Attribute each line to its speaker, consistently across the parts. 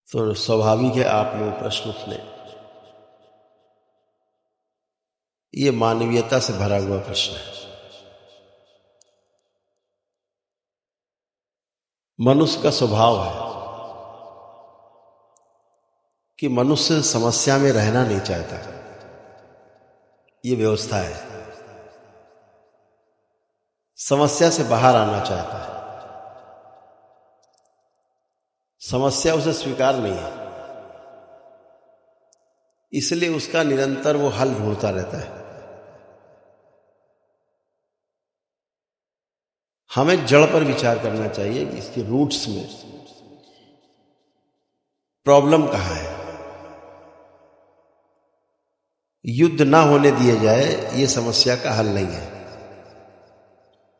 Speaker 1: तो स्वाभाविक है आप में प्रश्न उठने। ये मानवीयता से भरा हुआ प्रश्न है। मनुष्य का स्वभाव है कि मनुष्य समस्या में रहना नहीं चाहता। ये व्यवस्था है। समस्या से बाहर आना चाहता है। समस्या उसे स्वीकार नहीं है, इसलिए उसका निरंतर वो हल ढूंढता रहता है। हमें जड़ पर विचार करना चाहिए कि इसके रूट्स में प्रॉब्लम कहाँ है। युद्ध ना होने दिए जाए ये समस्या का हल नहीं है।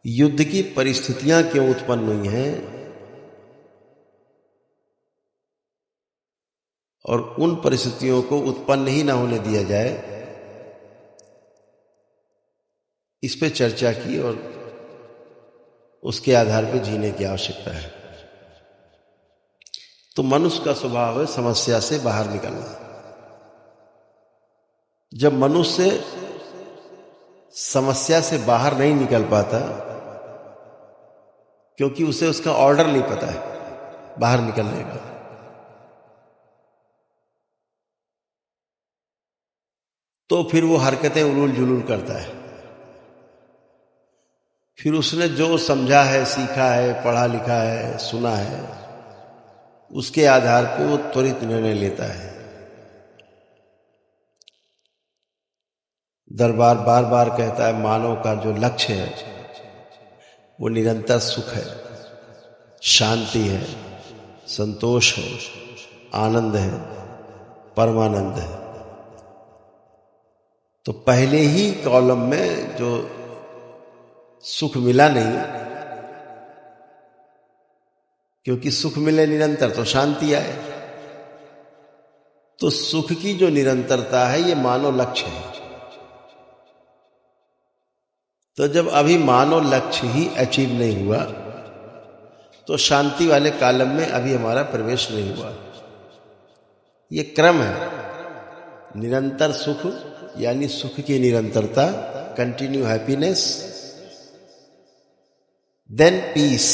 Speaker 1: युद्ध की परिस्थितियां क्यों उत्पन्न हुई हैं और उन परिस्थितियों को उत्पन्न ही ना होने दिया जाए, इस पे चर्चा की और उसके आधार पर जीने की आवश्यकता है। तो मनुष्य का स्वभाव है समस्या से बाहर निकलना। जब मनुष्य समस्या से बाहर नहीं निकल पाता क्योंकि उसे उसका ऑर्डर नहीं पता है बाहर निकलने का, तो फिर वो हरकतें उलूल जुलूल करता है। फिर उसने जो समझा है, सीखा है, पढ़ा लिखा है, सुना है, उसके आधार पर वो त्वरित निर्णय लेता है। दरबार बार बार कहता है मानव का जो लक्ष्य है वो निरंतर सुख है, शांति है, संतोष है, आनंद है, परमानंद है। तो पहले ही कॉलम में जो सुख मिला नहीं, क्योंकि सुख मिले निरंतर तो शांति आए। तो सुख की जो निरंतरता है ये मानव लक्ष्य है। तो जब अभी मानव लक्ष्य ही अचीव नहीं हुआ तो शांति वाले कॉलम में अभी हमारा प्रवेश नहीं हुआ। ये क्रम है। निरंतर सुख यानी सुख की निरंतरता, continue happiness, then peace,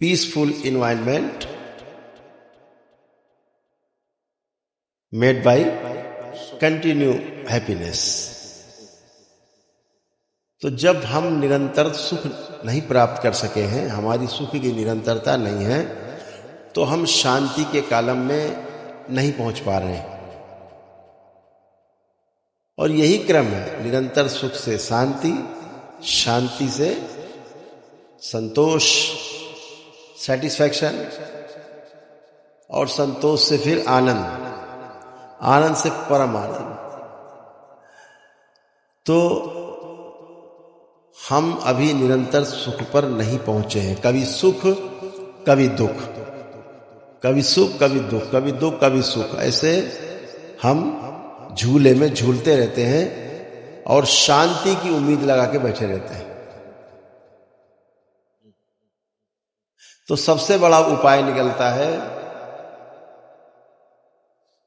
Speaker 1: peaceful environment made by continue happiness. तो जब हम निरंतर सुख नहीं प्राप्त कर सके हैं, हमारी सुख की निरंतरता नहीं है, तो हम शांति के कॉलम में नहीं पहुंच पा रहे हैं। और यही क्रम है, निरंतर सुख से शांति, शांति से संतोष, सेटिस्फैक्शन, और संतोष से फिर आनंद, आनंद से परम आनंद। तो हम अभी निरंतर सुख पर नहीं पहुंचे हैं। कभी सुख कभी दुख, कभी सुख कभी दुख, कभी दुख कभी सुख, ऐसे हम झूले में झूलते रहते हैं और शांति की उम्मीद लगा के बैठे रहते हैं। तो सबसे बड़ा उपाय निकलता है,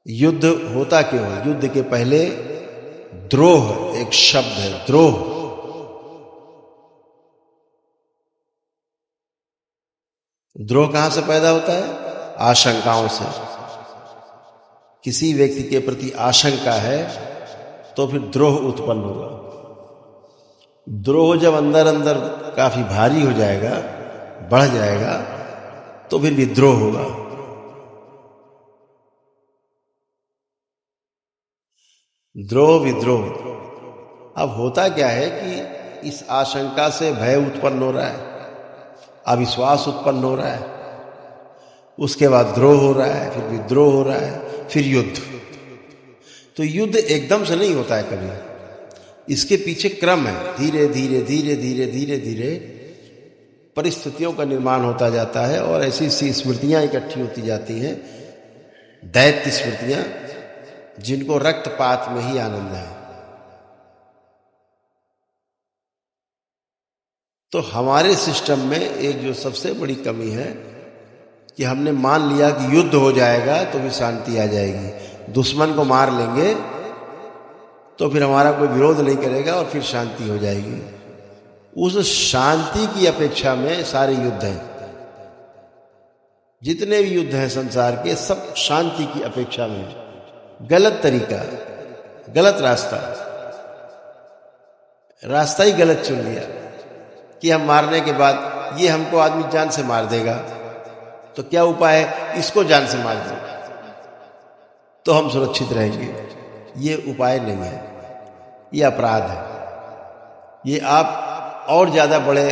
Speaker 1: युद्ध होता क्यों है? युद्ध के पहले द्रोह एक शब्द है, द्रोह। द्रोह कहां से पैदा होता है? आशंकाओं से। किसी व्यक्ति के प्रति आशंका है तो फिर द्रोह उत्पन्न होगा। द्रोह जब अंदर अंदर काफी भारी हो जाएगा, बढ़ जाएगा, तो फिर विद्रोह होगा। द्रोह विद्रोह। अब होता क्या है कि इस आशंका से भय उत्पन्न हो रहा है, अविश्वास उत्पन्न हो रहा है, उसके बाद द्रोह हो रहा है, फिर विद्रोह हो रहा है, फिर युद्ध। तो युद्ध एकदम से नहीं होता है कभी, इसके पीछे क्रम है। धीरे धीरे धीरे धीरे धीरे धीरे परिस्थितियों का निर्माण होता जाता है और ऐसी ऐसी स्मृतियां इकट्ठी होती जाती हैं, दैत्य स्मृतियां, जिनको रक्तपात में ही आनंद है। तो हमारे सिस्टम में एक जो सबसे बड़ी कमी है कि हमने मान लिया कि युद्ध हो जाएगा तो भी शांति आ जाएगी, दुश्मन को मार लेंगे तो फिर हमारा कोई विरोध नहीं करेगा और फिर शांति हो जाएगी। उस शांति की अपेक्षा में सारे युद्ध हैं। जितने भी युद्ध हैं संसार के, सब शांति की अपेक्षा में। गलत तरीका, गलत रास्ता ही गलत चुन लिया कि हम मारने के बाद ये हमको आदमी जान से मार देगा, तो क्या उपाय है, इसको जान से मार दो तो हम सुरक्षित रहेंगे। ये उपाय नहीं है, ये अपराध है। ये आप और ज्यादा बड़े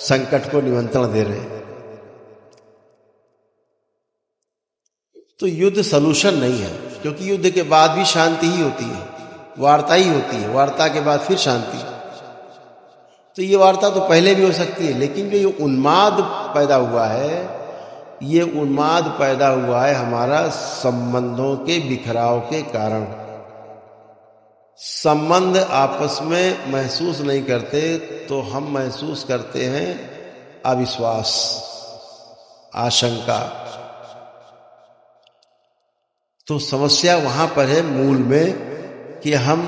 Speaker 1: संकट को निमंत्रण दे रहे हैं। तो युद्ध सलूशन नहीं है, क्योंकि युद्ध के बाद भी शांति ही होती है, वार्ता ही होती है, वार्ता के बाद फिर शांति। तो ये वार्ता तो पहले भी हो सकती है, लेकिन जो ये उन्माद पैदा हुआ है, ये उन्माद पैदा हुआ है हमारा संबंधों के बिखराव के कारण। संबंध आपस में महसूस नहीं करते तो हम महसूस करते हैं अविश्वास, आशंका। तो समस्या वहां पर है मूल में कि हम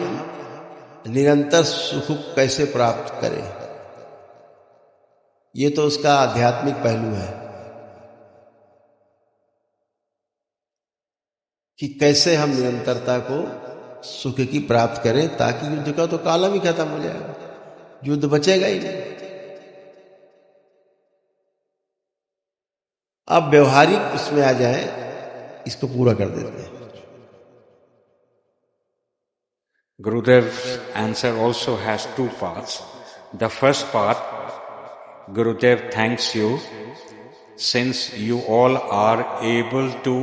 Speaker 1: निरंतर सुख कैसे प्राप्त करें। ये तो उसका आध्यात्मिक पहलू है कि कैसे हम निरंतरता को, सुख की प्राप्त करें, ताकि युद्ध का तो कालम ही खत्म हो जाएगा, युद्ध बचेगा ही नहीं। अब व्यवहारिक उसमें आ जाए, इसको पूरा कर देते हैं।
Speaker 2: Gurudev's answer also has two parts. The first part, Gurudev thanks you since you all are able to